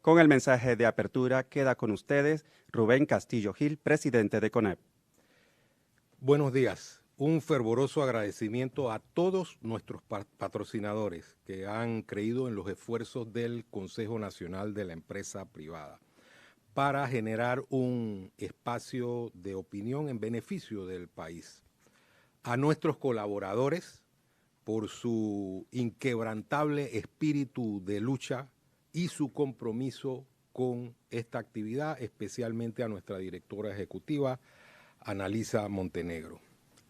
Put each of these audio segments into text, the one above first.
Con el mensaje de apertura queda con ustedes Rubén Castillo Gil, presidente de CONEP. Buenos días. Un fervoroso agradecimiento a todos nuestros patrocinadores que han creído en los esfuerzos del Consejo Nacional de la Empresa Privada para generar un espacio de opinión en beneficio del país. A nuestros colaboradores por su inquebrantable espíritu de lucha y su compromiso con esta actividad, especialmente a nuestra directora ejecutiva, Analisa Montenegro.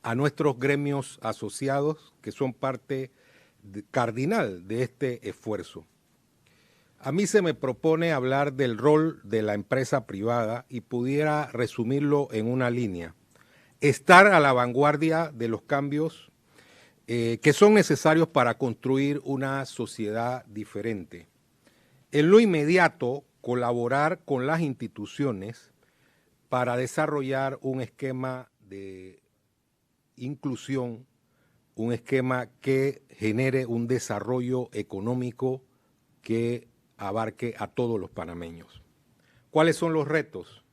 A nuestros gremios asociados, que son parte cardinal de este esfuerzo. A mí se me propone hablar del rol de la empresa privada y pudiera resumirlo en una línea. Estar a la vanguardia de los cambios que son necesarios para construir una sociedad diferente. En lo inmediato, colaborar con las instituciones para desarrollar un esquema de inclusión, un esquema que genere un desarrollo económico que abarque a todos los panameños. ¿Cuáles son los retos?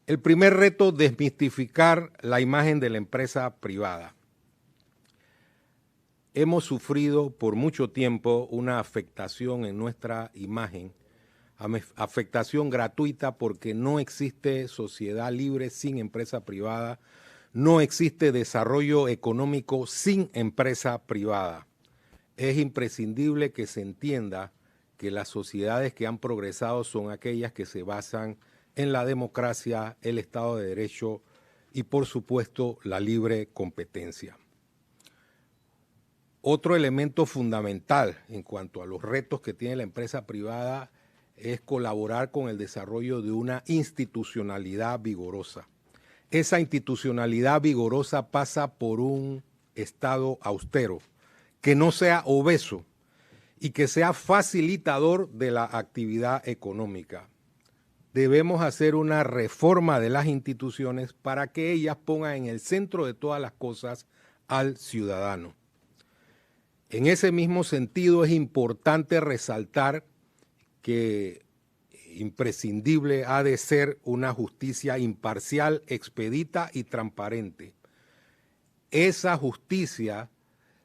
El primer reto, desmistificar la imagen de la empresa privada. Hemos sufrido por mucho tiempo una afectación en nuestra imagen, afectación gratuita porque no existe sociedad libre sin empresa privada, no existe desarrollo económico sin empresa privada. Es imprescindible que se entienda que las sociedades que han progresado son aquellas que se basan en la democracia, el Estado de Derecho y, por supuesto, la libre competencia. Otro elemento fundamental en cuanto a los retos que tiene la empresa privada es colaborar con el desarrollo de una institucionalidad vigorosa. Esa institucionalidad vigorosa pasa por un Estado austero, que no sea obeso y que sea facilitador de la actividad económica. Debemos hacer una reforma de las instituciones para que ellas pongan en el centro de todas las cosas al ciudadano. En ese mismo sentido es importante resaltar que imprescindible ha de ser una justicia imparcial, expedita y transparente. Esa justicia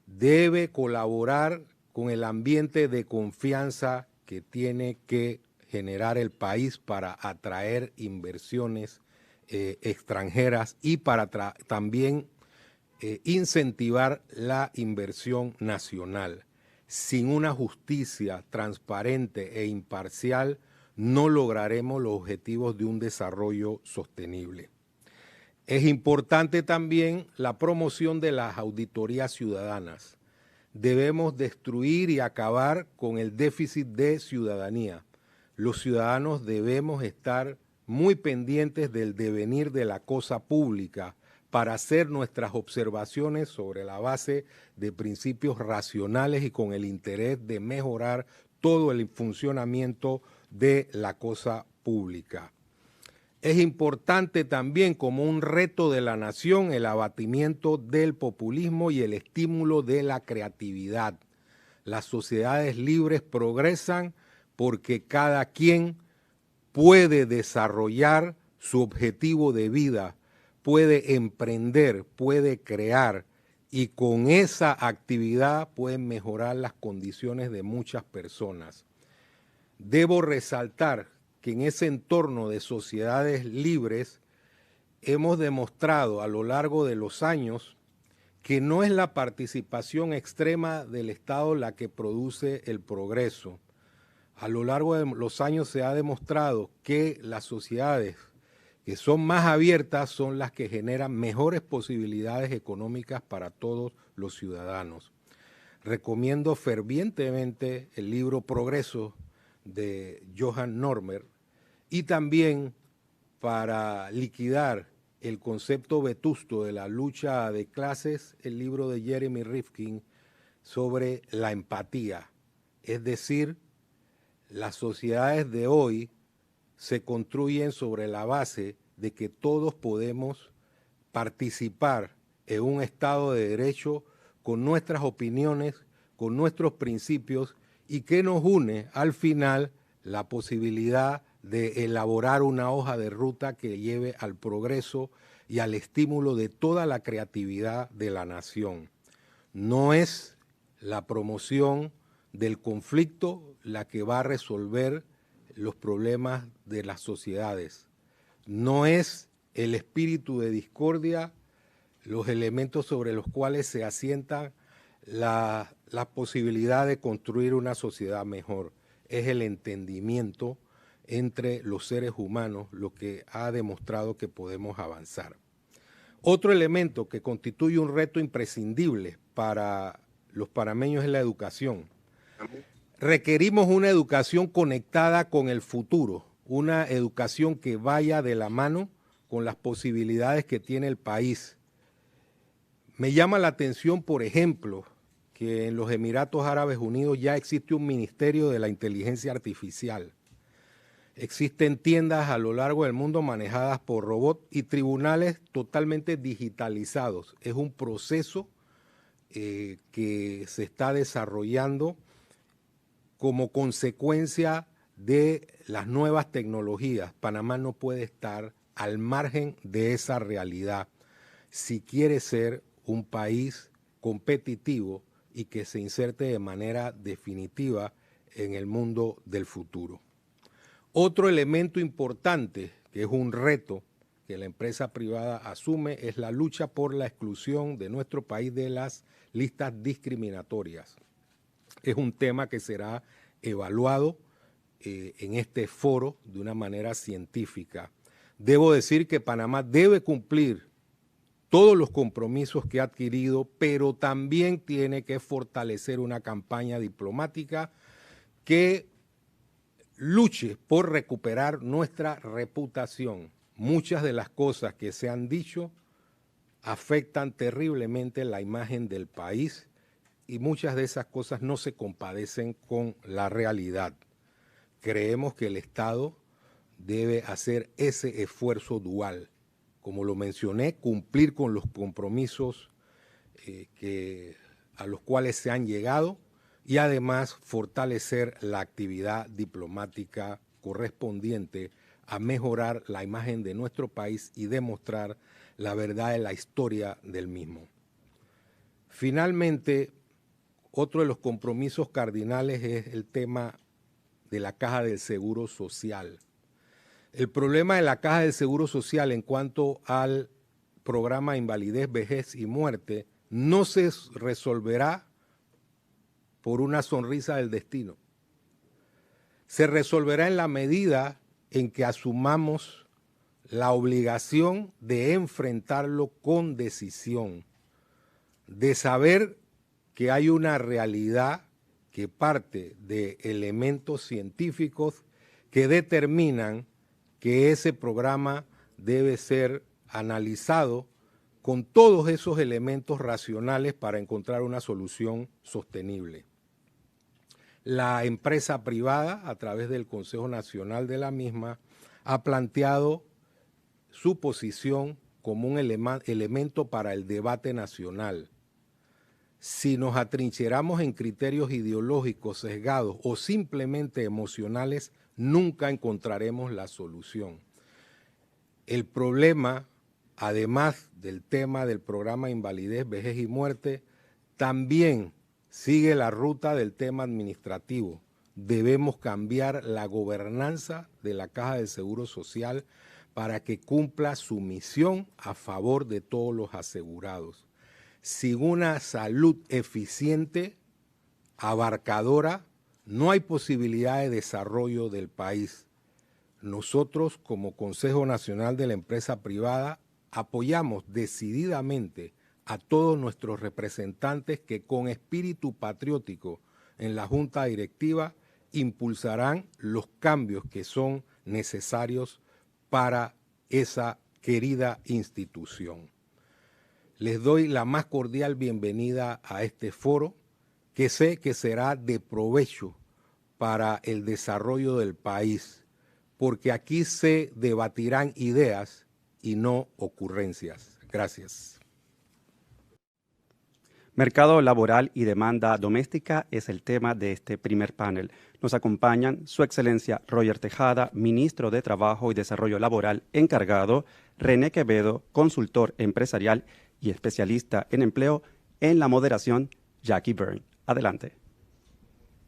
debe colaborar con el ambiente de confianza que tiene que generar el país para atraer inversiones extranjeras y para también incentivar la inversión nacional. Sin una justicia transparente e imparcial, no lograremos los objetivos de un desarrollo sostenible. Es importante también la promoción de las auditorías ciudadanas. Debemos destruir y acabar con el déficit de ciudadanía. Los ciudadanos debemos estar muy pendientes del devenir de la cosa pública para hacer nuestras observaciones sobre la base de principios racionales y con el interés de mejorar todo el funcionamiento de la cosa pública. Es importante también como un reto de la nación el abatimiento del populismo y el estímulo de la creatividad. Las sociedades libres progresan porque cada quien puede desarrollar su objetivo de vida, puede emprender, puede crear y con esa actividad pueden mejorar las condiciones de muchas personas. Debo resaltar que en ese entorno de sociedades libres hemos demostrado a lo largo de los años que no es la participación extrema del Estado la que produce el progreso. A lo largo de los años se ha demostrado que las sociedades que son más abiertas son las que generan mejores posibilidades económicas para todos los ciudadanos. Recomiendo fervientemente el libro Progreso de Johan Normer y también para liquidar el concepto vetusto de la lucha de clases, el libro de Jeremy Rifkin sobre la empatía. Es decir, las sociedades de hoy se construyen sobre la base de que todos podemos participar en un Estado de Derecho con nuestras opiniones, con nuestros principios y que nos une al final la posibilidad de elaborar una hoja de ruta que lleve al progreso y al estímulo de toda la creatividad de la nación. No es la promoción del conflicto la que va a resolver los problemas de las sociedades. No es el espíritu de discordia los elementos sobre los cuales se asienta la posibilidad de construir una sociedad mejor. Es el entendimiento entre los seres humanos lo que ha demostrado que podemos avanzar. Otro elemento que constituye un reto imprescindible para los panameños es la educación. Requerimos una educación conectada con el futuro, una educación que vaya de la mano con las posibilidades que tiene el país. Me llama la atención, por ejemplo, que en los Emiratos Árabes Unidos ya existe un ministerio de la inteligencia artificial. Existen tiendas a lo largo del mundo manejadas por robots y tribunales totalmente digitalizados. Es un proceso que se está desarrollando como consecuencia de las nuevas tecnologías. Panamá no puede estar al margen de esa realidad si quiere ser un país competitivo y que se inserte de manera definitiva en el mundo del futuro. Otro elemento importante, que es un reto que la empresa privada asume, es la lucha por la exclusión de nuestro país de las listas discriminatorias. Es un tema que será evaluado en este foro de una manera científica. Debo decir que Panamá debe cumplir todos los compromisos que ha adquirido, pero también tiene que fortalecer una campaña diplomática que luche por recuperar nuestra reputación. Muchas de las cosas que se han dicho afectan terriblemente la imagen del país y muchas de esas cosas no se compadecen con la realidad. Creemos que el Estado debe hacer ese esfuerzo dual. Como lo mencioné, cumplir con los compromisos a los cuales se han llegado y además fortalecer la actividad diplomática correspondiente a mejorar la imagen de nuestro país y demostrar la verdad de la historia del mismo. Finalmente, otro de los compromisos cardinales es el tema de la Caja del Seguro Social. El problema de la Caja del Seguro Social en cuanto al programa de invalidez, vejez y muerte no se resolverá por una sonrisa del destino. Se resolverá en la medida en que asumamos la obligación de enfrentarlo con decisión, de saber que hay una realidad que parte de elementos científicos que determinan que ese programa debe ser analizado con todos esos elementos racionales para encontrar una solución sostenible. La empresa privada, a través del Consejo Nacional de la misma, ha planteado su posición como un elemento para el debate nacional. Si nos atrincheramos en criterios ideológicos sesgados o simplemente emocionales, nunca encontraremos la solución. El problema, además del tema del programa Invalidez, Vejez y Muerte, también sigue la ruta del tema administrativo. Debemos cambiar la gobernanza de la Caja de Seguro Social para que cumpla su misión a favor de todos los asegurados. Sin una salud eficiente, abarcadora, no hay posibilidad de desarrollo del país. Nosotros, como Consejo Nacional de la Empresa Privada, apoyamos decididamente a todos nuestros representantes que con espíritu patriótico en la Junta Directiva impulsarán los cambios que son necesarios para esa querida institución. Les doy la más cordial bienvenida a este foro, que sé que será de provecho para el desarrollo del país, porque aquí se debatirán ideas y no ocurrencias. Gracias. Mercado laboral y demanda doméstica es el tema de este primer panel. Nos acompañan Su Excelencia Roger Tejada, Ministro de Trabajo y Desarrollo Laboral encargado, René Quevedo, consultor empresarial y especialista en empleo, en la moderación, Jackie Byrne. Adelante.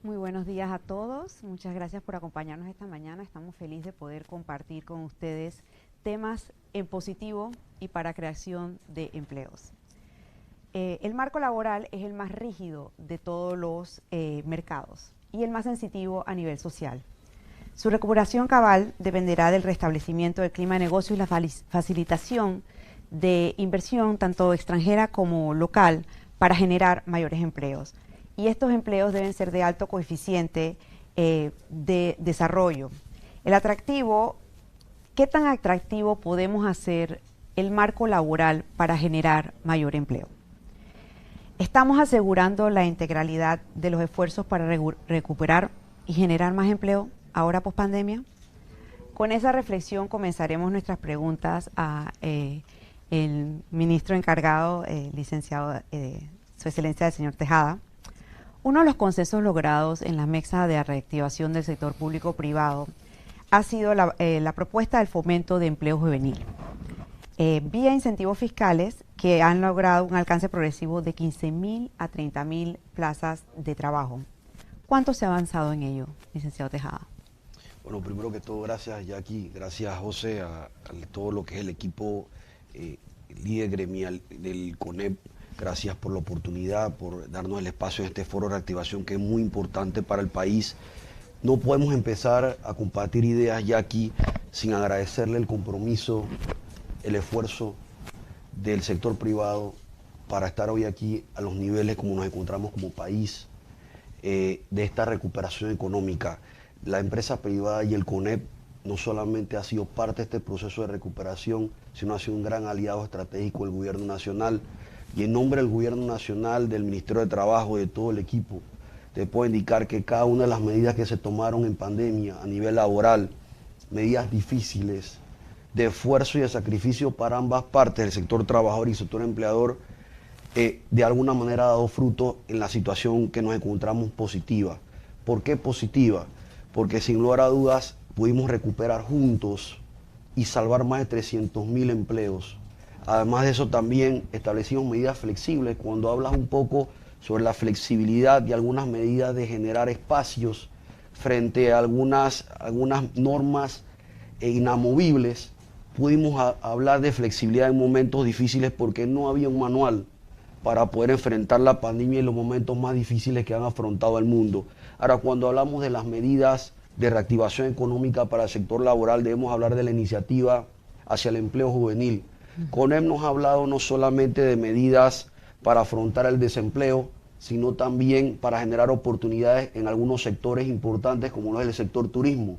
Muy buenos días a todos. Muchas gracias por acompañarnos esta mañana. Estamos felices de poder compartir con ustedes temas en positivo y para creación de empleos. El marco laboral es el más rígido de todos los mercados y el más sensitivo a nivel social. Su recuperación cabal dependerá del restablecimiento del clima de negocio y la facilitación de inversión tanto extranjera como local para generar mayores empleos. Y estos empleos deben ser de alto coeficiente de desarrollo. El atractivo, ¿qué tan atractivo podemos hacer el marco laboral para generar mayor empleo? ¿Estamos asegurando la integralidad de los esfuerzos para recuperar y generar más empleo ahora post pandemia? Con esa reflexión comenzaremos nuestras preguntas a el ministro encargado, licenciado Su Excelencia el señor Tejada. Uno de los consensos logrados en la mesa de reactivación del sector público-privado ha sido la propuesta del fomento de empleo juvenil, vía incentivos fiscales que han logrado un alcance progresivo de 15.000 a 30.000 plazas de trabajo. ¿Cuánto se ha avanzado en ello, licenciado Tejada? Bueno, primero que todo, gracias Jackie, gracias José, a todo lo que es el equipo líder gremial del CONEP. Gracias por la oportunidad, por darnos el espacio en este foro de reactivación que es muy importante para el país. No podemos empezar a compartir ideas ya aquí sin agradecerle el compromiso, el esfuerzo del sector privado para estar hoy aquí a los niveles como nos encontramos como país de esta recuperación económica. La empresa privada y el CONEP no solamente ha sido parte de este proceso de recuperación, sino ha sido un gran aliado estratégico del gobierno nacional. Y en nombre del Gobierno Nacional, del Ministerio de Trabajo y de todo el equipo, te puedo indicar que cada una de las medidas que se tomaron en pandemia a nivel laboral, medidas difíciles, de esfuerzo y de sacrificio para ambas partes, el sector trabajador y el sector empleador, de alguna manera ha dado fruto en la situación que nos encontramos positiva. ¿Por qué positiva? Porque sin lugar a dudas pudimos recuperar juntos y salvar más de 300.000 empleos. Además de eso también establecimos medidas flexibles. Cuando hablas un poco sobre la flexibilidad y algunas medidas de generar espacios frente a algunas normas inamovibles, pudimos hablar de flexibilidad en momentos difíciles porque no había un manual para poder enfrentar la pandemia en los momentos más difíciles que han afrontado el mundo. Ahora, cuando hablamos de las medidas de reactivación económica para el sector laboral, debemos hablar de la iniciativa hacia el empleo juvenil. CONEP nos ha hablado no solamente de medidas para afrontar el desempleo, sino también para generar oportunidades en algunos sectores importantes como lo es el sector turismo.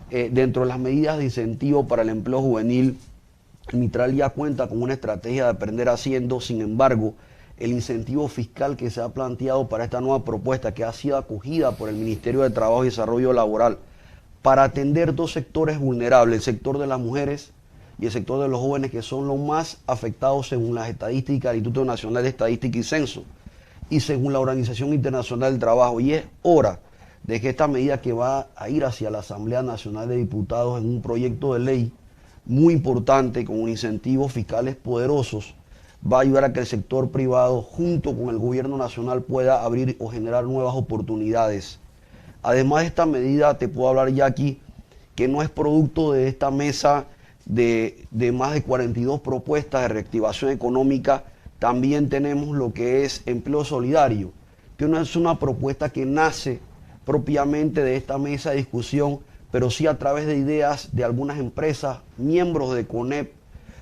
Dentro de las medidas de incentivo para el empleo juvenil, el Mitral ya cuenta con una estrategia de aprender haciendo. Sin embargo, el incentivo fiscal que se ha planteado para esta nueva propuesta, que ha sido acogida por el Ministerio de Trabajo y Desarrollo Laboral, para atender dos sectores vulnerables, el sector de las mujeres y el sector de los jóvenes, que son los más afectados según las estadísticas del Instituto Nacional de Estadística y Censo y según la Organización Internacional del Trabajo. Y es hora de que esta medida, que va a ir hacia la Asamblea Nacional de Diputados en un proyecto de ley muy importante con incentivos fiscales poderosos, va a ayudar a que el sector privado junto con el gobierno nacional pueda abrir o generar nuevas oportunidades. Además de esta medida, te puedo hablar, Jackie, que no es producto de esta mesa de más de 42 propuestas de reactivación económica. También tenemos lo que es empleo solidario, que no es una propuesta que nace propiamente de esta mesa de discusión, pero sí a través de ideas de algunas empresas, miembros de CONEP.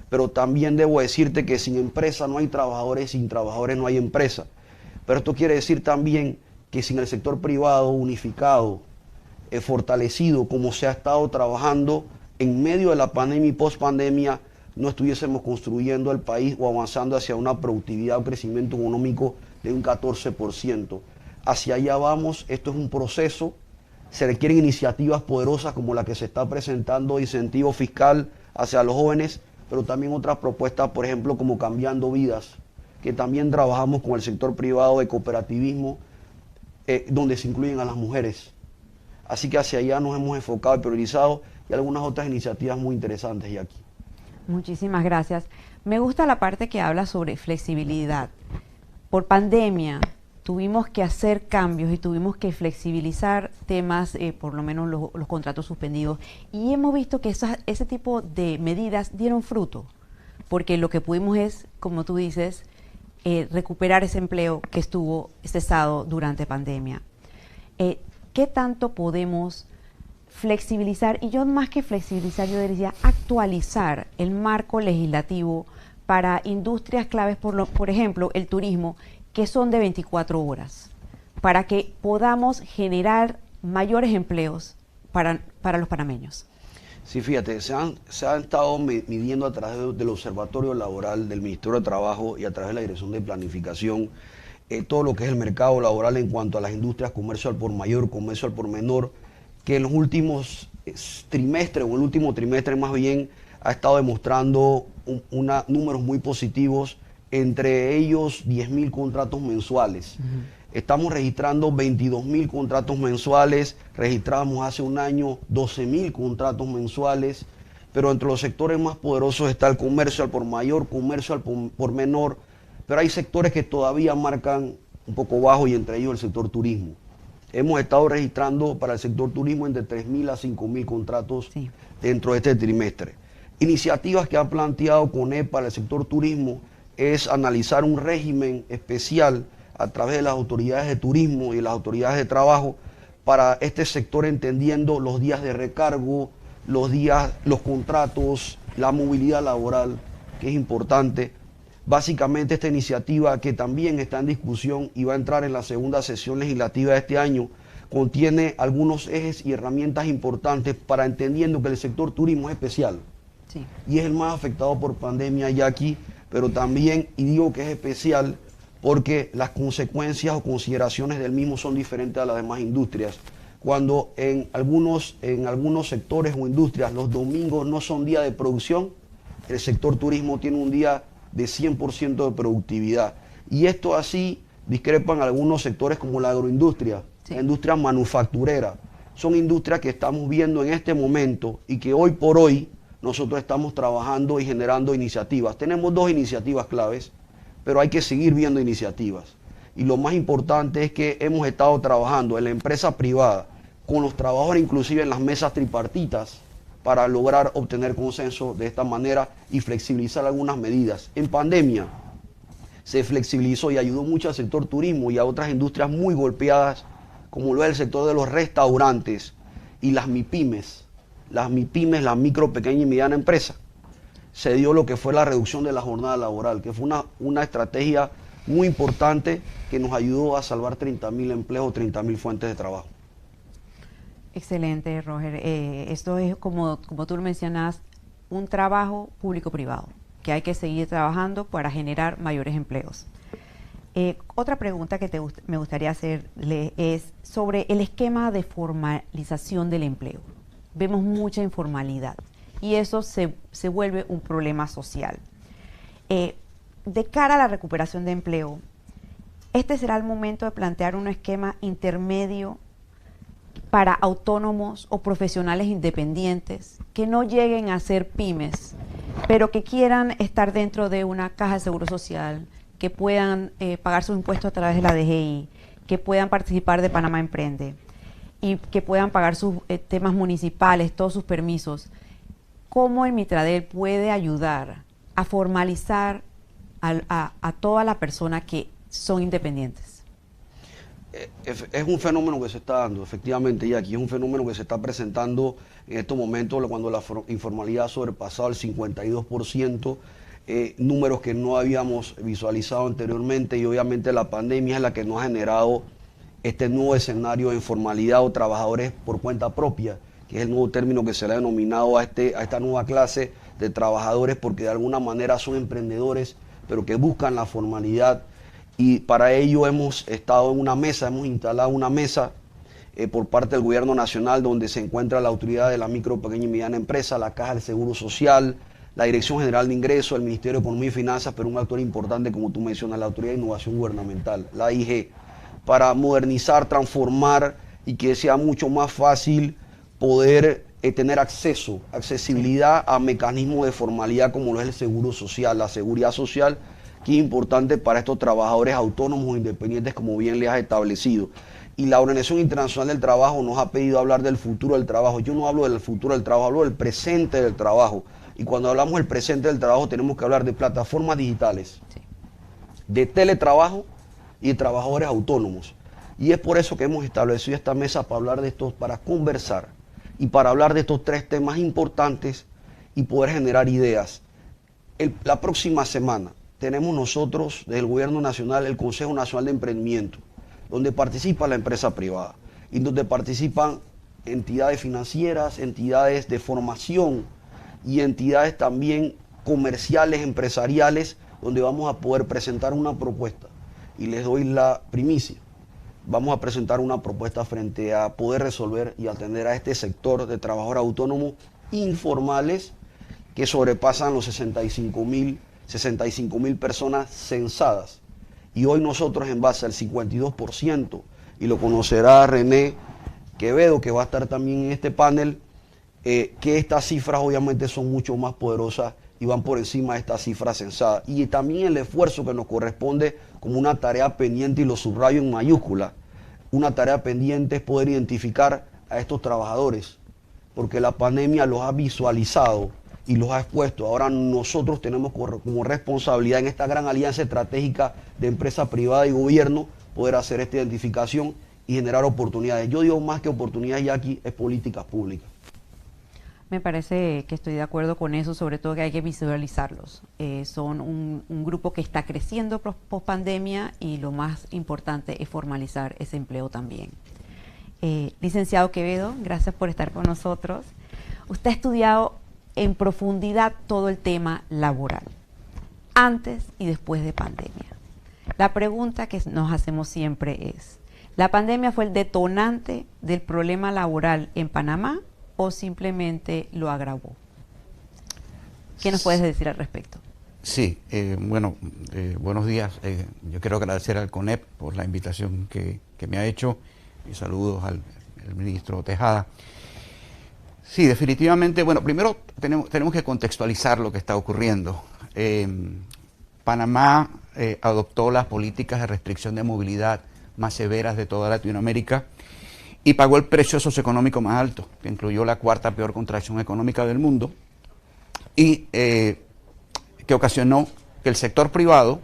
Pero también debo decirte que sin empresa no hay trabajadores, sin trabajadores no hay empresa. Pero esto quiere decir también que sin el sector privado unificado, fortalecido, como se ha estado trabajando en medio de la pandemia y post-pandemia, no estuviésemos construyendo el país o avanzando hacia una productividad o crecimiento económico de un 14%. Hacia allá vamos. Esto es un proceso. Se requieren iniciativas poderosas como la que se está presentando, incentivo fiscal hacia los jóvenes, pero también otras propuestas, por ejemplo, como Cambiando Vidas, que también trabajamos con el sector privado de cooperativismo, donde se incluyen a las mujeres. Así que hacia allá nos hemos enfocado y priorizado, y algunas otras iniciativas muy interesantes ya aquí. Muchísimas gracias. Me gusta la parte que habla sobre flexibilidad. Por pandemia tuvimos que hacer cambios y tuvimos que flexibilizar temas, por lo menos los contratos suspendidos, y hemos visto que ese tipo de medidas dieron fruto, porque lo que pudimos es, como tú dices, recuperar ese empleo que estuvo cesado durante pandemia. ¿Qué tanto podemos flexibilizar? Y yo más que flexibilizar, yo diría actualizar el marco legislativo para industrias claves, por ejemplo, el turismo, que son de 24 horas, para que podamos generar mayores empleos para los panameños. Sí, fíjate, se han estado midiendo a través del Observatorio Laboral del Ministerio de Trabajo y a través de la Dirección de Planificación todo lo que es el mercado laboral en cuanto a las industrias, comercio al por mayor, comercio al por menor, que en los últimos trimestres, o el último trimestre más bien, ha estado demostrando números muy positivos, entre ellos 10.000 contratos mensuales. Estamos registrando 22.000 contratos mensuales, registramos hace un año 12.000 contratos mensuales, pero entre los sectores más poderosos está el comercio al por mayor, comercio al por menor, pero hay sectores que todavía marcan un poco bajo y entre ellos el sector turismo. Hemos estado registrando para el sector turismo entre 3.000 a 5.000 contratos dentro de este trimestre. Iniciativas que ha planteado CONEP para el sector turismo es analizar un régimen especial a través de las autoridades de turismo y las autoridades de trabajo para este sector, entendiendo los días de recargo, los contratos, la movilidad laboral, que es importante. Básicamente esta iniciativa, que también está en discusión y va a entrar en la segunda sesión legislativa de este año, contiene algunos ejes y herramientas importantes para entendiendo que el sector turismo es especial. Sí. Y es el más afectado por pandemia ya aquí, pero también, y digo que es especial, porque las consecuencias o consideraciones del mismo son diferentes a las demás industrias. Cuando en algunos sectores o industrias los domingos no son día de producción, el sector turismo tiene un día de 100% de productividad. Y esto así discrepan algunos sectores como la agroindustria, la industria manufacturera. Son industrias que estamos viendo en este momento y que hoy por hoy nosotros estamos trabajando y generando iniciativas. Tenemos 2 iniciativas claves, pero hay que seguir viendo iniciativas. Y lo más importante es que hemos estado trabajando en la empresa privada, con los trabajadores, inclusive en las mesas tripartitas, para lograr obtener consenso de esta manera y flexibilizar algunas medidas. En pandemia se flexibilizó y ayudó mucho al sector turismo y a otras industrias muy golpeadas, como lo es el sector de los restaurantes y las MIPYMES, la micro, pequeña y mediana empresa. Se dio lo que fue la reducción de la jornada laboral, que fue una estrategia muy importante que nos ayudó a salvar 30.000 empleos, 30.000 fuentes de trabajo. Excelente, Roger. Esto es, como tú lo mencionas, un trabajo público-privado, que hay que seguir trabajando para generar mayores empleos. Otra pregunta que me gustaría hacerle es sobre el esquema de formalización del empleo. Vemos mucha informalidad y eso se vuelve un problema social. De cara a la recuperación de empleo, este será el momento de plantear un esquema intermedio para autónomos o profesionales independientes que no lleguen a ser pymes, pero que quieran estar dentro de una caja de seguro social, que puedan pagar sus impuestos a través de la DGI, que puedan participar de Panamá Emprende y que puedan pagar sus temas municipales, todos sus permisos. ¿Cómo el Mitradel puede ayudar a formalizar a toda la persona que son independientes? Es un fenómeno que se está dando, efectivamente, y aquí es un fenómeno que se está presentando en estos momentos cuando la informalidad ha sobrepasado el 52%, números que no habíamos visualizado anteriormente, y obviamente la pandemia es la que nos ha generado este nuevo escenario de informalidad o trabajadores por cuenta propia, que es el nuevo término que se le ha denominado a esta nueva clase de trabajadores, porque de alguna manera son emprendedores, pero que buscan la formalidad. Y para ello hemos estado en una mesa, hemos instalado una mesa por parte del Gobierno Nacional, donde se encuentra la Autoridad de la Micro, Pequeña y Mediana Empresa, la Caja del Seguro Social, la Dirección General de Ingresos, el Ministerio de Economía y Finanzas, pero un actor importante, como tú mencionas, la Autoridad de Innovación Gubernamental, la AIG, para modernizar, transformar y que sea mucho más fácil poder tener accesibilidad a mecanismos de formalidad como lo es el seguro social, la seguridad social, que es importante para estos trabajadores autónomos o independientes, como bien le has establecido. Y la Organización Internacional del Trabajo nos ha pedido hablar del futuro del trabajo. Yo no hablo del futuro del trabajo, hablo del presente del trabajo. Y cuando hablamos del presente del trabajo tenemos que hablar de plataformas digitales, sí, de teletrabajo y de trabajadores autónomos. Y es por eso que hemos establecido esta mesa para hablar de estos, para conversar y para hablar de estos tres temas importantes y poder generar ideas. La próxima semana tenemos nosotros, desde el Gobierno Nacional, el Consejo Nacional de Emprendimiento, donde participa la empresa privada y donde participan entidades financieras, entidades de formación y entidades también comerciales, empresariales, donde vamos a poder presentar una propuesta. Y les doy la primicia. Vamos a presentar una propuesta frente a poder resolver y atender a este sector de trabajadores autónomos informales que sobrepasan los 65.000 personas censadas. Y hoy nosotros, en base al 52%, y lo conocerá René Quevedo, que va a estar también en este panel, que estas cifras obviamente son mucho más poderosas y van por encima de estas cifras censadas. Y también el esfuerzo que nos corresponde como una tarea pendiente, y lo subrayo en mayúscula, una tarea pendiente es poder identificar a estos trabajadores, porque la pandemia los ha visualizado y los ha expuesto. Ahora nosotros tenemos como responsabilidad en esta gran alianza estratégica de empresa privada y gobierno poder hacer esta identificación y generar oportunidades. Yo digo más que oportunidades, Jackie, es políticas públicas. Me parece que estoy de acuerdo con eso, sobre todo que hay que visualizarlos. Son un grupo que está creciendo post pandemia y lo más importante es formalizar ese empleo también. Licenciado Quevedo, gracias por estar con nosotros. Usted ha estudiado en profundidad todo el tema laboral, antes y después de pandemia. La pregunta que nos hacemos siempre es, ¿la pandemia fue el detonante del problema laboral en Panamá o simplemente lo agravó? ¿Qué nos puedes decir al respecto? Sí, buenos días. Yo quiero agradecer al CONEP por la invitación que me ha hecho y saludos al ministro Tejada. Sí, definitivamente, bueno, primero tenemos que contextualizar lo que está ocurriendo. Panamá adoptó las políticas de restricción de movilidad más severas de toda Latinoamérica y pagó el precio socioeconómico más alto, que incluyó la cuarta peor contracción económica del mundo y que ocasionó que el sector privado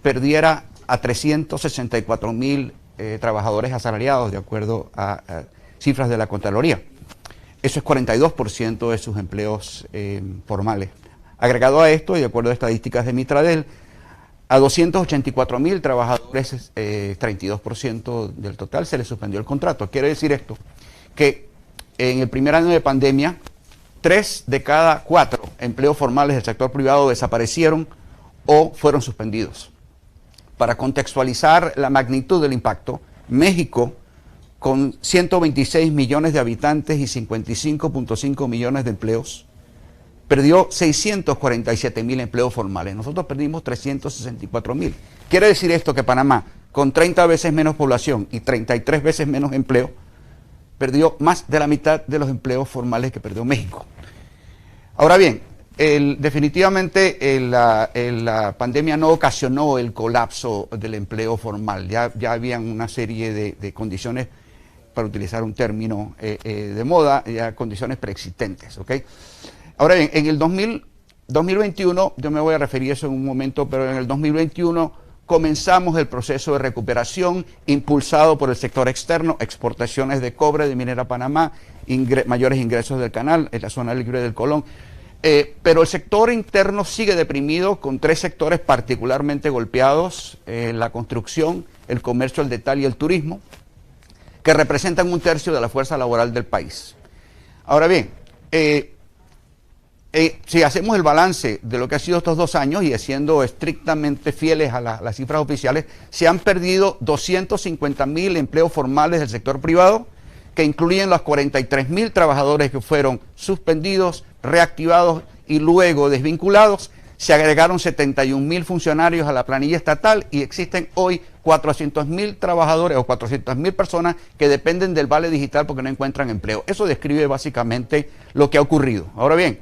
perdiera a 364.000 trabajadores asalariados, de acuerdo a cifras de la Contraloría. Eso es 42% de sus empleos formales. Agregado a esto, y de acuerdo a estadísticas de Mitradel, a 284.000 trabajadores, 32% del total, se les suspendió el contrato. Quiere decir esto, que en el primer año de pandemia, 3 de cada 4 empleos formales del sector privado desaparecieron o fueron suspendidos. Para contextualizar la magnitud del impacto, México, con 126 millones de habitantes y 55.5 millones de empleos, perdió 647.000 empleos formales. Nosotros perdimos 364.000. Quiere decir esto que Panamá, con 30 veces menos población y 33 veces menos empleo, perdió más de la mitad de los empleos formales que perdió México. Ahora bien, definitivamente la pandemia no ocasionó el colapso del empleo formal. Ya habían una serie de condiciones, para utilizar un término de moda, ya condiciones preexistentes, ¿ok? Ahora bien, en el 2021, yo me voy a referir a eso en un momento, pero en el 2021 comenzamos el proceso de recuperación impulsado por el sector externo, exportaciones de cobre de Minera Panamá, mayores ingresos del canal, en la zona libre del Colón. Pero el sector interno sigue deprimido, con 3 sectores particularmente golpeados, la construcción, el comercio al detalle y el turismo, que representan 1/3 de la fuerza laboral del país. Ahora bien, si hacemos el balance de lo que ha sido estos 2 años y siendo estrictamente fieles a las cifras oficiales, se han perdido 250.000 empleos formales del sector privado, que incluyen los 43.000 trabajadores que fueron suspendidos, reactivados y luego desvinculados, se agregaron 71.000 funcionarios a la planilla estatal y existen hoy 400.000 trabajadores o 400.000 personas que dependen del Vale Digital porque no encuentran empleo. Eso describe básicamente lo que ha ocurrido. Ahora bien,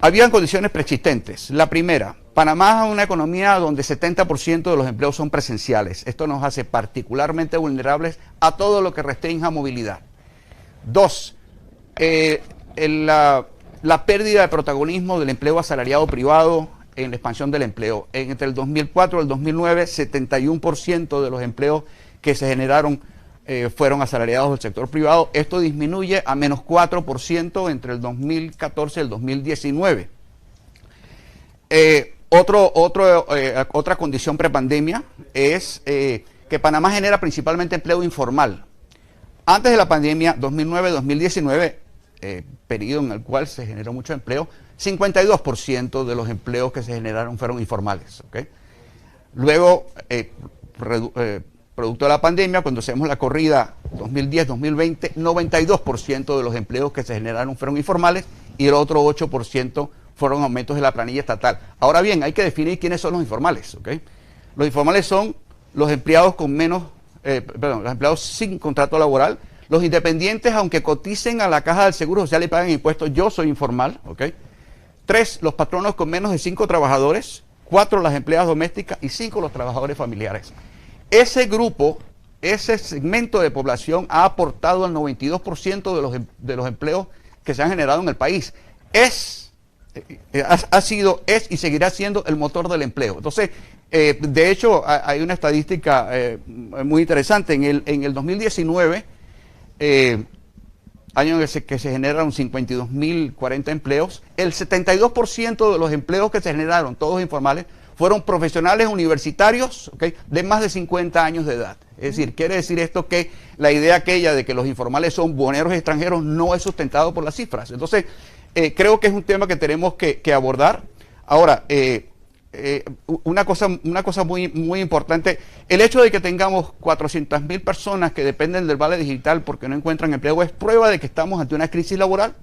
habían condiciones preexistentes. La primera, Panamá es una economía donde 70% de los empleos son presenciales. Esto nos hace particularmente vulnerables a todo lo que restrinja movilidad. Dos, la pérdida de protagonismo del empleo asalariado privado en la expansión del empleo. Entre el 2004 y el 2009, 71% de los empleos que se generaron fueron asalariados del sector privado. Esto disminuye a menos 4% entre el 2014 y el 2019. Otra condición prepandemia es que Panamá genera principalmente empleo informal. Antes de la pandemia, 2009-2019, periodo en el cual se generó mucho empleo, 52% de los empleos que se generaron fueron informales. ¿Okay? Luego, producto de la pandemia, cuando hacemos la corrida 2010-2020, 92% de los empleos que se generaron fueron informales y el otro 8% fueron aumentos de la planilla estatal. Ahora bien, hay que definir quiénes son los informales. ¿Okay? Los informales son los empleados con menos, los empleados sin contrato laboral, los independientes, aunque coticen a la Caja del Seguro Social y paguen impuestos. Yo soy informal. ¿Okay? 3, los patronos con menos de 5 trabajadores. 4, las empleadas domésticas. Y 5, los trabajadores familiares. Ese grupo, ese segmento de población ha aportado el 92% de los empleos que se han generado en el país. Ha sido, es y seguirá siendo el motor del empleo. Entonces, de hecho, hay una estadística muy interesante. En el 2019, año en el que se generaron 52.040 empleos, el 72% de los empleos que se generaron, todos informales, fueron profesionales universitarios, ¿okay?, de más de 50 años de edad. Es decir, quiere decir esto que la idea aquella de que los informales son buhoneros extranjeros no es sustentado por las cifras. Entonces, creo que es un tema que tenemos que abordar. Ahora, una cosa muy importante, el hecho de que tengamos 400.000 personas que dependen del Vale Digital porque no encuentran empleo es prueba de que estamos ante una crisis laboral.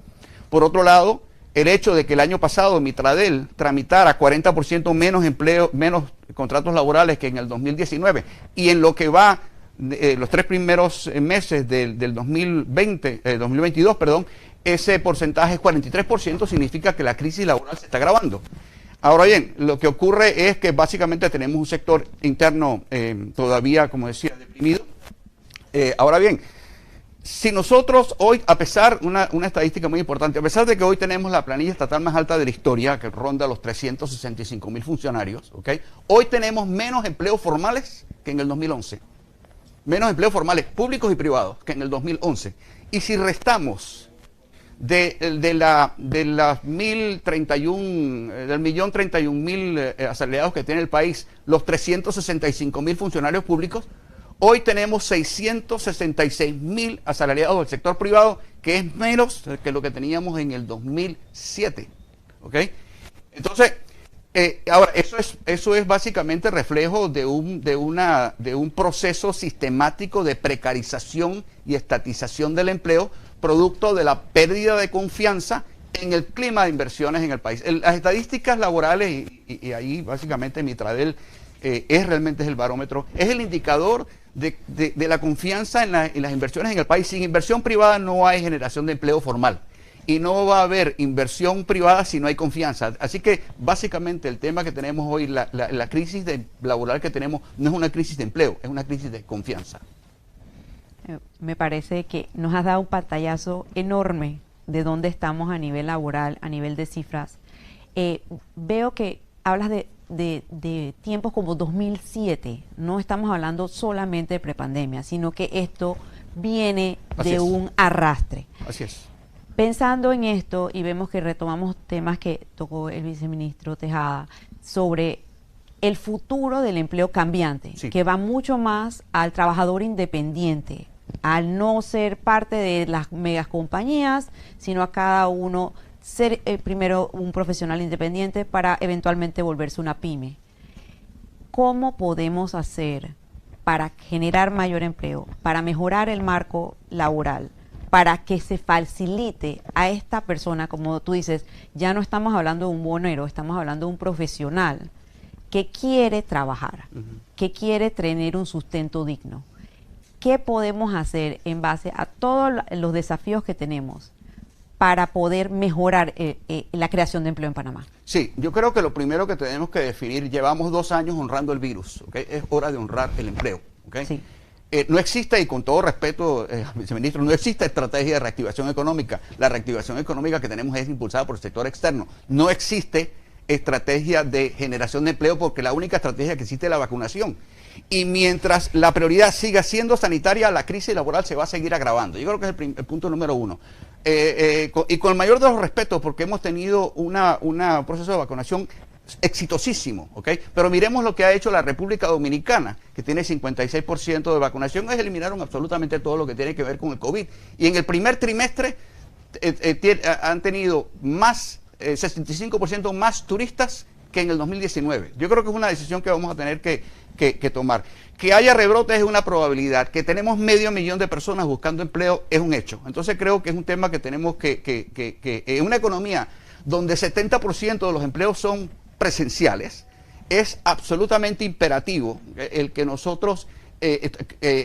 Por otro lado, el hecho de que el año pasado Mitradel tramitara 40% menos contratos laborales que en el 2019 y en lo que va los 3 primeros meses del 2022, ese porcentaje es 43%, significa que la crisis laboral se está agravando. Ahora bien, lo que ocurre es que básicamente tenemos un sector interno todavía, como decía, deprimido. Ahora bien, si nosotros hoy, a pesar, una estadística muy importante, a pesar de que hoy tenemos la planilla estatal más alta de la historia, que ronda los 365.000 funcionarios, ¿okay?, hoy tenemos menos empleos formales que en el 2011. Menos empleos formales públicos y privados que en el 2011. Y si restamos del 1.031.000 asalariados que tiene el país, los 365.000 funcionarios públicos, hoy tenemos 666.000 asalariados del sector privado, que es menos que lo que teníamos en el 2007. ¿Ok? Entonces, ahora, eso es básicamente reflejo de un proceso sistemático de precarización y estatización del empleo, producto de la pérdida de confianza en el clima de inversiones en el país. Las estadísticas laborales, y ahí básicamente Mitradel realmente es el barómetro, es el indicador de la confianza en las inversiones en el país. Sin inversión privada no hay generación de empleo formal. Y no va a haber inversión privada si no hay confianza. Así que básicamente el tema que tenemos hoy, la crisis laboral que tenemos, no es una crisis de empleo, es una crisis de confianza. Me parece que nos has dado un pantallazo enorme de dónde estamos a nivel laboral, a nivel de cifras. Veo que hablas de tiempos como 2007. No estamos hablando solamente de prepandemia, sino que esto viene de un arrastre. Así es. Pensando en esto, y vemos que retomamos temas que tocó el viceministro Tejada sobre el futuro del empleo cambiante, sí, que va mucho más al trabajador independiente, al no ser parte de las megas compañías, sino a cada uno ser primero un profesional independiente para eventualmente volverse una pyme. ¿Cómo podemos hacer para generar mayor empleo, para mejorar el marco laboral, para que se facilite a esta persona, como tú dices, ya no estamos hablando de un buhonero, estamos hablando de un profesional que quiere trabajar, que quiere tener un sustento digno. ¿Qué podemos hacer en base a todos los desafíos que tenemos para poder mejorar la creación de empleo en Panamá? Sí, yo creo que lo primero que tenemos que definir, llevamos 2 años honrando el virus, ¿okay? Es hora de honrar el empleo, ¿okay? Sí. No existe, y con todo respeto, viceministro, no existe estrategia de reactivación económica. La reactivación económica que tenemos es impulsada por el sector externo. No existe estrategia de generación de empleo porque la única estrategia que existe es la vacunación. Y mientras la prioridad siga siendo sanitaria, la crisis laboral se va a seguir agravando. Yo creo que es el punto número 1. Y con el mayor de los respetos, porque hemos tenido un proceso de vacunación exitosísimo, ¿ok? Pero miremos lo que ha hecho la República Dominicana, que tiene 56% de vacunación. Ellos eliminaron absolutamente todo lo que tiene que ver con el COVID. Y en el primer trimestre han tenido más, 65% más turistas que en el 2019. Yo creo que es una decisión que vamos a tener que tomar. Que haya rebrotes es una probabilidad. Que tenemos 500.000 de personas buscando empleo es un hecho. Entonces creo que es un tema que tenemos que en una economía donde 70% de los empleos son presenciales, es absolutamente imperativo el que nosotros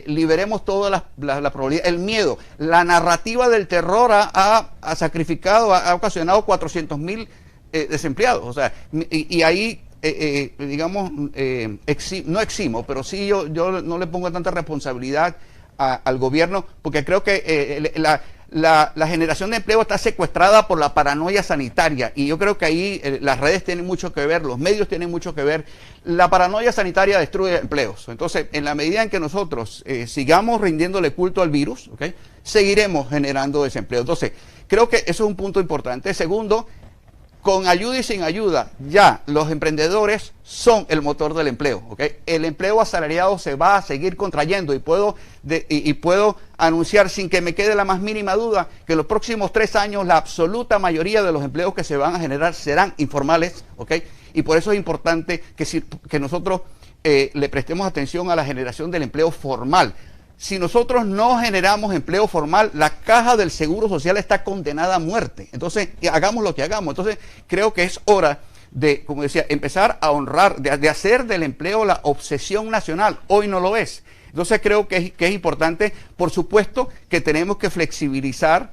liberemos toda la probabilidad, el miedo. La narrativa del terror ha sacrificado, ha ocasionado 400.000 desempleados. O sea, y ahí, digamos, no eximo, pero sí yo no le pongo tanta responsabilidad al gobierno, porque creo que la generación de empleo está secuestrada por la paranoia sanitaria, y yo creo que ahí las redes tienen mucho que ver, los medios tienen mucho que ver. La paranoia sanitaria destruye empleos. Entonces, en la medida en que nosotros sigamos rindiéndole culto al virus, ¿okay?, seguiremos generando desempleo. Entonces, creo que eso es un punto importante. Segundo, con ayuda y sin ayuda, ya los emprendedores son el motor del empleo, ¿okay? El empleo asalariado se va a seguir contrayendo, y puedo anunciar sin que me quede la más mínima duda que en los próximos 3 años la absoluta mayoría de los empleos que se van a generar serán informales, ¿okay? Y por eso es importante que nosotros le prestemos atención a la generación del empleo formal. Si nosotros no generamos empleo formal, la caja del Seguro Social está condenada a muerte. Entonces, hagamos lo que hagamos. Entonces, creo que es hora de, como decía, empezar a honrar, de hacer del empleo la obsesión nacional. Hoy no lo es. Entonces, creo que es importante. Por supuesto que tenemos que flexibilizar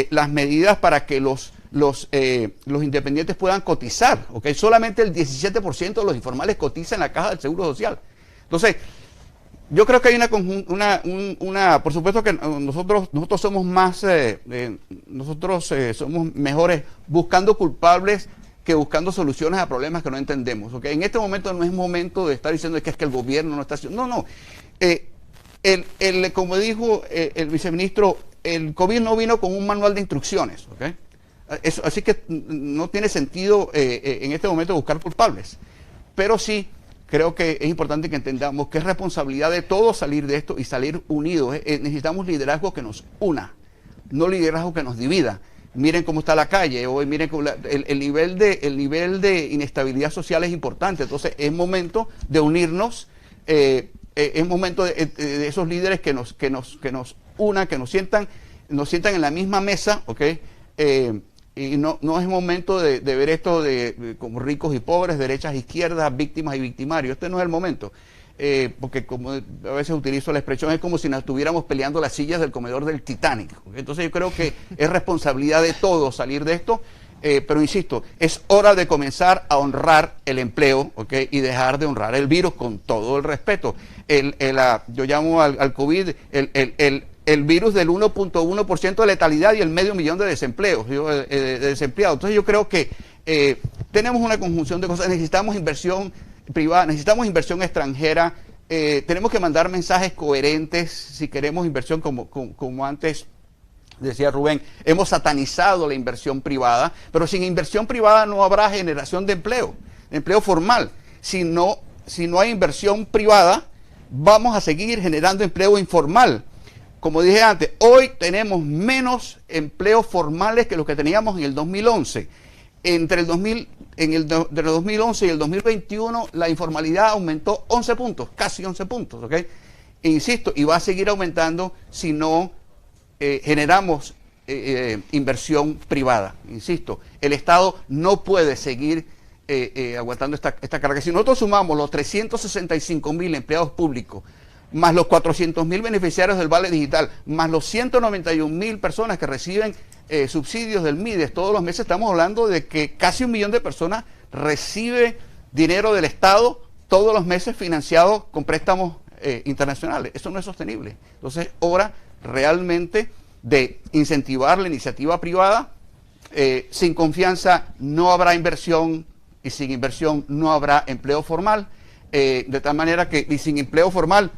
las medidas para que los independientes puedan cotizar, ¿okay? Solamente el 17% de los informales cotiza en la caja del Seguro Social. Entonces, yo creo que hay por supuesto que nosotros somos más, somos mejores buscando culpables que buscando soluciones a problemas que no entendemos, ¿okay? En este momento no es momento de estar diciendo que es que el gobierno no está haciendo, no. Como dijo el viceministro, el COVID no vino con un manual de instrucciones, ¿okay? Así que no tiene sentido en este momento buscar culpables, pero sí creo que es importante que entendamos que es responsabilidad de todos salir de esto y salir unidos. Necesitamos liderazgo que nos una, no liderazgo que nos divida. Miren cómo está la calle hoy, miren cómo el nivel de inestabilidad social es importante. Entonces es momento de unirnos, es momento de esos líderes que nos unan, que nos sientan en la misma mesa, ¿ok? Y no es momento de ver esto como ricos y pobres, derechas e izquierdas, víctimas y victimarios. Este no es el momento. Porque como a veces utilizo la expresión, es como si nos estuviéramos peleando las sillas del comedor del Titanic. Entonces yo creo que es responsabilidad de todos salir de esto. Pero insisto, es hora de comenzar a honrar el empleo, ¿okay?, y dejar de honrar el virus, con todo el respeto. Yo llamo al COVID el virus del 1.1% de letalidad y el 500.000 de desempleos, de desempleados. Entonces yo creo que tenemos una conjunción de cosas. Necesitamos inversión privada, necesitamos inversión extranjera, tenemos que mandar mensajes coherentes si queremos inversión, como antes decía Rubén. Hemos satanizado la inversión privada, pero sin inversión privada no habrá generación de empleo formal. Si no hay inversión privada, vamos a seguir generando empleo informal. Como dije antes, hoy tenemos menos empleos formales que los que teníamos en el 2011. Entre el 2011 y el 2021 la informalidad aumentó 11 puntos, casi 11 puntos, ¿ok? E insisto, y va a seguir aumentando si no generamos inversión privada. Insisto, el Estado no puede seguir aguantando esta carga. Si nosotros sumamos los 365.000 empleados públicos, más los 400.000 beneficiarios del Vale Digital, más los 191.000 personas que reciben subsidios del MIDES todos los meses, estamos hablando de que casi 1 millón de personas recibe dinero del Estado todos los meses financiado con préstamos internacionales. Eso no es sostenible. Entonces, hora realmente de incentivar la iniciativa privada. Sin confianza no habrá inversión y sin inversión no habrá empleo formal. De tal manera que y sin empleo formal,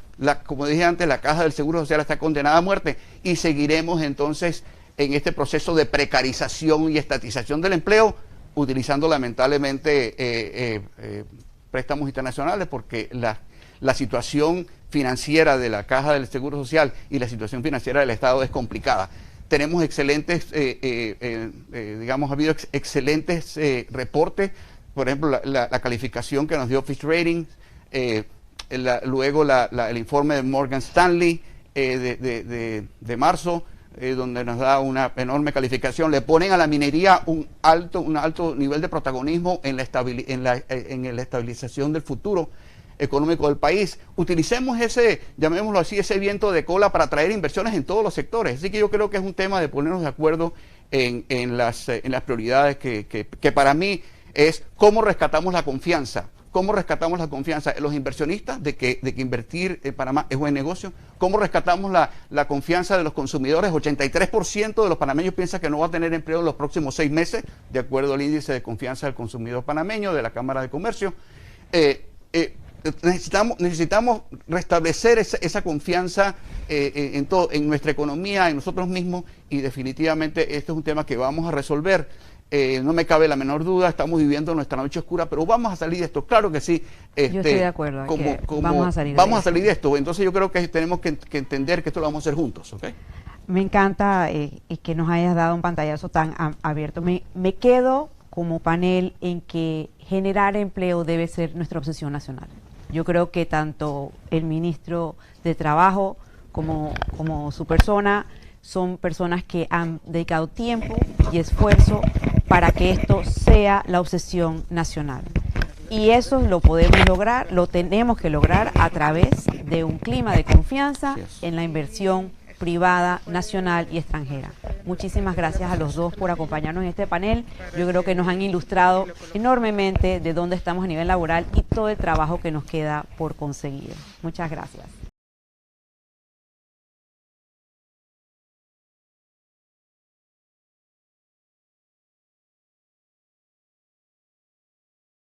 como dije antes, la Caja del Seguro Social está condenada a muerte y seguiremos entonces en este proceso de precarización y estatización del empleo, utilizando lamentablemente préstamos internacionales, porque la situación financiera de la Caja del Seguro Social y la situación financiera del Estado es complicada. Tenemos excelentes, digamos, ha habido excelentes reportes, por ejemplo, la calificación que nos dio Fitch Ratings, luego el informe de Morgan Stanley de marzo, donde nos da una enorme calificación. Le ponen a la minería un alto nivel de protagonismo en la estabilización del futuro económico del país. Utilicemos ese, llamémoslo así, ese viento de cola para atraer inversiones en todos los sectores. Así que yo creo que es un tema de ponernos de acuerdo en las prioridades que para mí es cómo rescatamos la confianza. ¿Cómo rescatamos la confianza en los inversionistas de que invertir en Panamá es buen negocio? ¿Cómo rescatamos la confianza de los consumidores? 83% de los panameños piensa que no va a tener empleo en los próximos 6 meses, de acuerdo al índice de confianza del consumidor panameño de la Cámara de Comercio. Necesitamos restablecer esa confianza en nuestra economía, en nosotros mismos, y definitivamente este es un tema que vamos a resolver. No me cabe la menor duda, estamos viviendo nuestra noche oscura, pero vamos a salir de esto, claro que sí. Yo estoy de acuerdo, vamos a salir de esto. Entonces yo creo que tenemos que entender que esto lo vamos a hacer juntos, ¿ok? Me encanta que nos hayas dado un pantallazo tan abierto. Me quedo como panel en que generar empleo debe ser nuestra obsesión nacional. Yo creo que tanto el ministro de Trabajo como su persona son personas que han dedicado tiempo y esfuerzo para que esto sea la obsesión nacional. Y eso lo podemos lograr, lo tenemos que lograr a través de un clima de confianza en la inversión privada, nacional y extranjera. Muchísimas gracias a los dos por acompañarnos en este panel. Yo creo que nos han ilustrado enormemente de dónde estamos a nivel laboral y todo el trabajo que nos queda por conseguir. Muchas gracias.